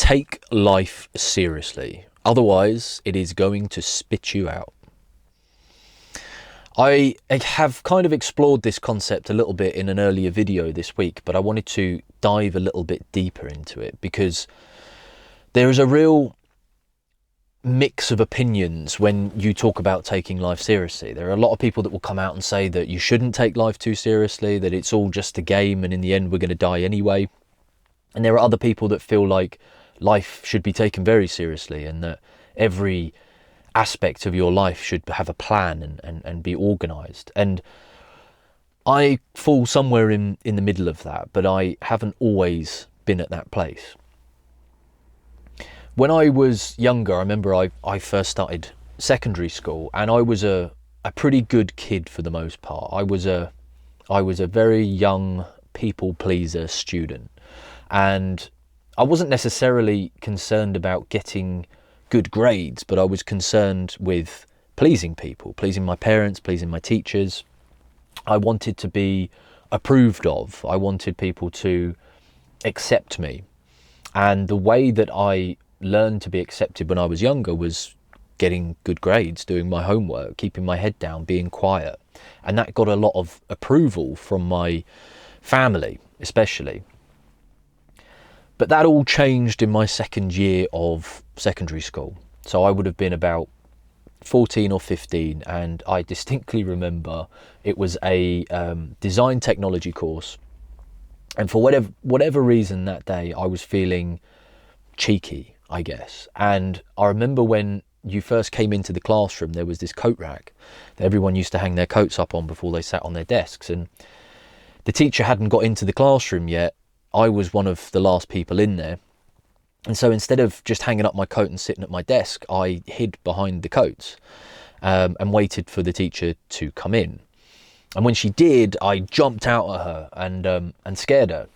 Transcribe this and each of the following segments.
Take life seriously, otherwise it is going to spit you out. I have kind of explored this concept a little bit in an earlier video this week, but I wanted to dive a little bit deeper into it because there is a real mix of opinions when you talk about taking life seriously. There are a lot of people that will come out and say that you shouldn't take life too seriously, that it's all just a game and in the end we're going to die anyway. And there are other people that feel like life should be taken very seriously and that every aspect of your life should have a plan and be organised. And I fall somewhere in the middle of that, but I haven't always been at that place. When I was younger, I remember I first started secondary school, and I was a pretty good kid for the most part. I was a very young people pleaser student, and I wasn't necessarily concerned about getting good grades, but I was concerned with pleasing people, pleasing my parents, pleasing my teachers. I wanted to be approved of. I wanted people to accept me. And the way that I learned to be accepted when I was younger was getting good grades, doing my homework, keeping my head down, being quiet. And that got a lot of approval from my family, especially. But that all changed in my second year of secondary school. So I would have been about 14 or 15, and I distinctly remember it was a design technology course. And for whatever reason that day, I was feeling cheeky, I guess. And I remember when you first came into the classroom, there was this coat rack that everyone used to hang their coats up on before they sat on their desks. And the teacher hadn't got into the classroom yet. I was one of the last people in there. And so instead of just hanging up my coat and sitting at my desk, I hid behind the coats and waited for the teacher to come in. And when she did, I jumped out at her and scared her.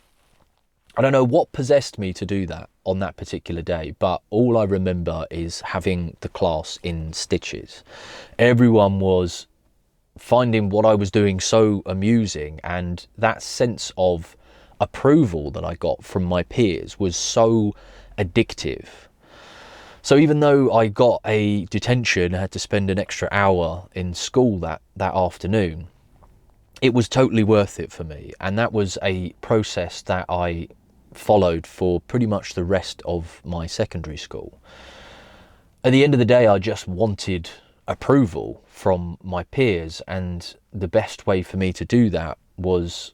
I don't know what possessed me to do that on that particular day, but all I remember is having the class in stitches. Everyone was finding what I was doing so amusing, and that sense of approval that I got from my peers was so addictive. So even though I got a detention, I had to spend an extra hour in school that afternoon, it was totally worth it for me. And that was a process that I followed for pretty much the rest of my secondary school. At the end of the day, I just wanted approval from my peers, and the best way for me to do that was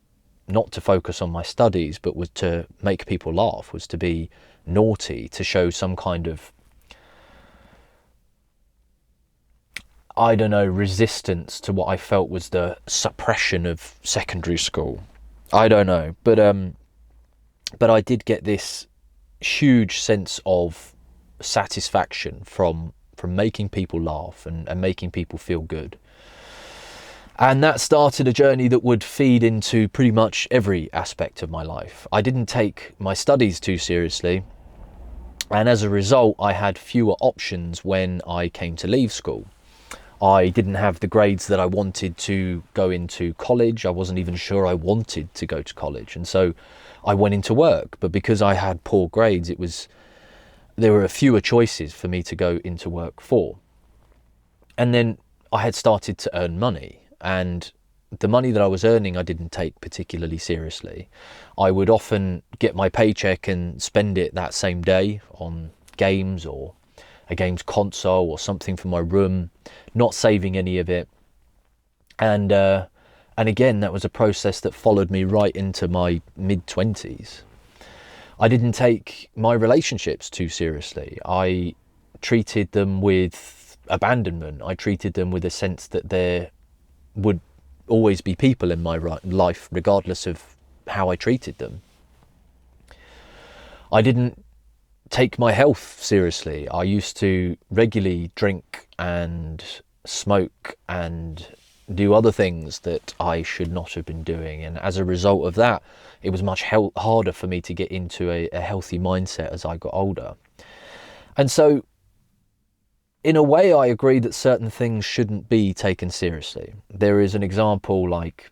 not to focus on my studies, but was to make people laugh, was to be naughty, to show some kind of, I don't know, resistance to what I felt was the suppression of secondary school. I don't know, but I did get this huge sense of satisfaction from making people laugh and making people feel good. And that started a journey that would feed into pretty much every aspect of my life. I didn't take my studies too seriously, and as a result, I had fewer options when I came to leave school. I didn't have the grades that I wanted to go into college. I wasn't even sure I wanted to go to college, and so I went into work. But because I had poor grades, there were fewer choices for me to go into work for. And then I had started to earn money. And the money that I was earning, I didn't take particularly seriously. I would often get my paycheck and spend it that same day on games or a games console or something for my room, not saving any of it. And again, that was a process that followed me right into my mid-20s. I didn't take my relationships too seriously. I treated them with abandonment. I treated them with a sense that there would always be people in my life, regardless of how I treated them. I didn't take my health seriously. I used to regularly drink and smoke and do other things that I should not have been doing. And as a result of that, it was much harder for me to get into a healthy mindset as I got older. And so, in a way, I agree that certain things shouldn't be taken seriously. There is an example like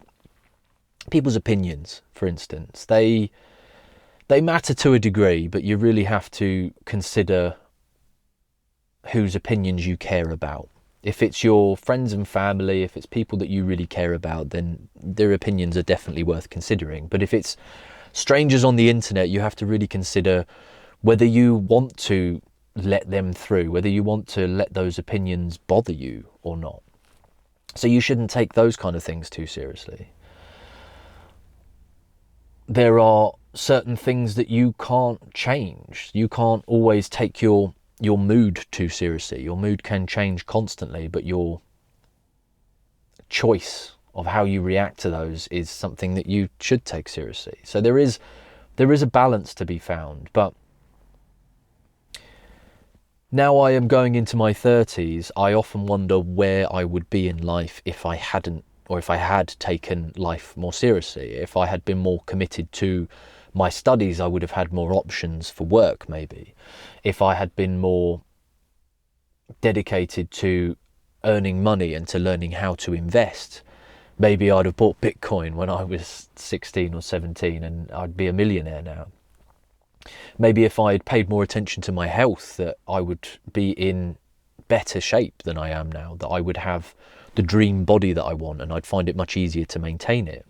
people's opinions, for instance. They They matter to a degree, but you really have to consider whose opinions you care about. If it's your friends and family, if it's people that you really care about, then their opinions are definitely worth considering. But if it's strangers on the internet, you have to really consider whether you want to let them through, whether you want to let those opinions bother you or not. So you shouldn't take those kind of things too seriously. There are certain things that you can't change. You can't always take your mood too seriously. Your mood can change constantly, but your choice of how you react to those is something that you should take seriously. So there is a balance to be found. But now I am going into my 30s, I often wonder where I would be in life if I hadn't, or if I had taken life more seriously. If I had been more committed to my studies, I would have had more options for work, maybe. If I had been more dedicated to earning money and to learning how to invest, maybe I'd have bought Bitcoin when I was 16 or 17 and I'd be a millionaire now. Maybe if I had paid more attention to my health, that I would be in better shape than I am now, that I would have the dream body that I want and I'd find it much easier to maintain it.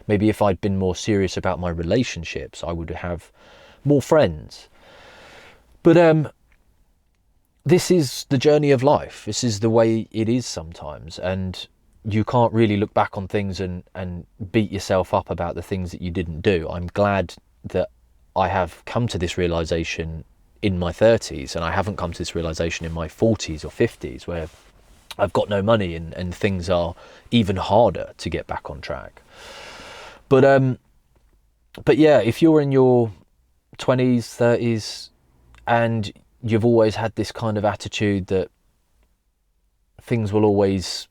Maybe if I'd been more serious about my relationships, I would have more friends. But this is the journey of life. This is the way it is sometimes. And you can't really look back on things and beat yourself up about the things that you didn't do. I'm glad that I have come to this realization in my 30s, and I haven't come to this realization in my 40s or 50s, where I've got no money and things are even harder to get back on track. But yeah, if you're in your 20s, 30s, and you've always had this kind of attitude that things will always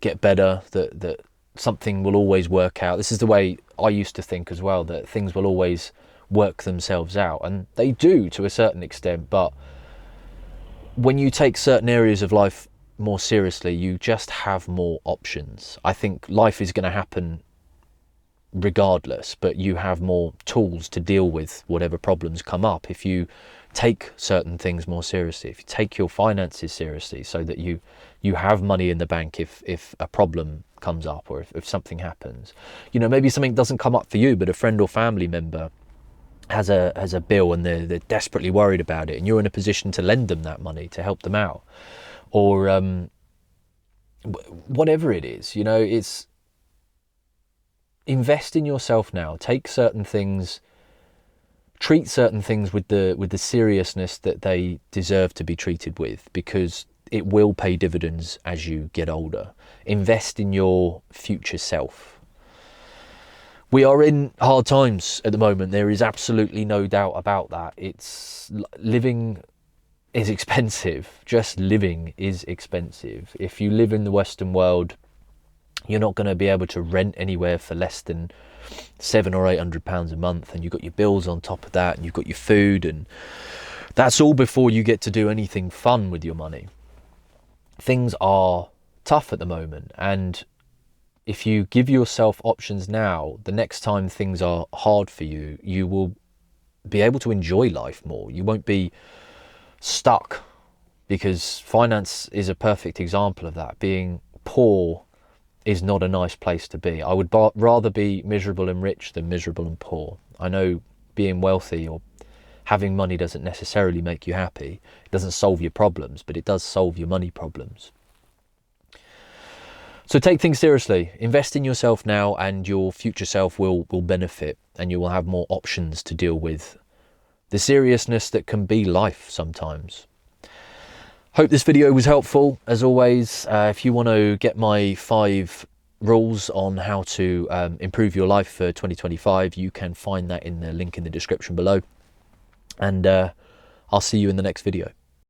get better, that something will always work out. This is the way I used to think as well, that things will always work themselves out, and they do to a certain extent. But when you take certain areas of life more seriously, you just have more options. I think life is going to happen regardless, but you have more tools to deal with whatever problems come up if you take certain things more seriously, if you take your finances seriously, so that you have money in the bank if a problem comes up, or if something happens. You know, maybe something doesn't come up for you, but a friend or family member has a bill and they're desperately worried about it, and you're in a position to lend them that money to help them out, or whatever it is. You know, it's invest in yourself now. Take certain things, treat certain things with the seriousness that they deserve to be treated with, because it will pay dividends as you get older. Invest in your future self. We are in hard times at the moment. There is absolutely no doubt about that. Living is expensive. Just living is expensive. If you live in the Western world, you're not going to be able to rent anywhere for less than £700 or £800 a month, and you've got your bills on top of that, and you've got your food, and that's all before you get to do anything fun with your money. Things are tough at the moment, and if you give yourself options now, the next time things are hard for you, you will be able to enjoy life more. You won't be stuck, because finance is a perfect example of that. Being poor is not a nice place to be. I would rather be miserable and rich than miserable and poor. I know being wealthy or having money doesn't necessarily make you happy. It doesn't solve your problems, but it does solve your money problems. So take things seriously. Invest in yourself now, and your future self will benefit, and you will have more options to deal with the seriousness that can be life sometimes. Hope this video was helpful. As always, if you want to get my 5 rules on how to improve your life for 2025, you can find that in the link in the description below. And I'll see you in the next video.